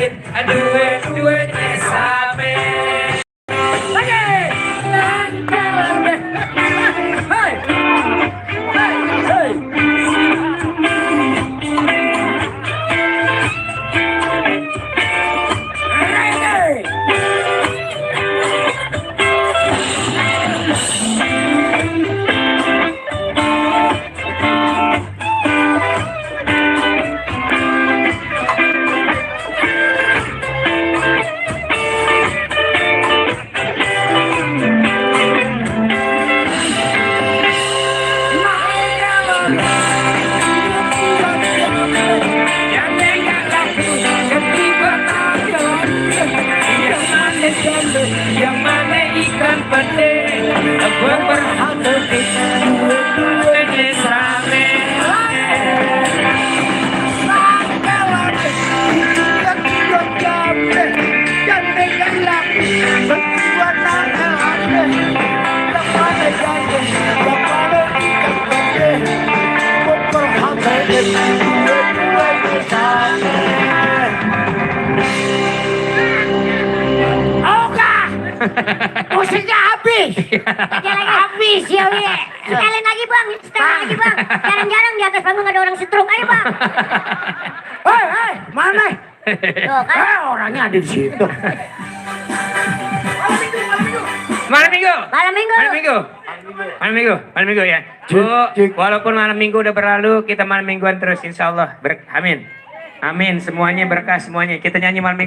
Duit-duitnya same. Lagi. Hai. Hai. Yang mana ikan pede berharga duit-duitnya same. Musiknya habis. Habis ya, Wi. Sekali lagi, Bang. Jarang-jarang di atas panggung ada orang stroke. Ayo, Bang. Hei, mana? Tuh, kan. Orangnya ada di situ. Malam minggu. Malam minggu ya. Bu, walaupun malam minggu udah berlalu, kita malam mingguan terus insya Allah. Amin. Amin. Semuanya berkah semuanya. Kita nyanyi malam minggu.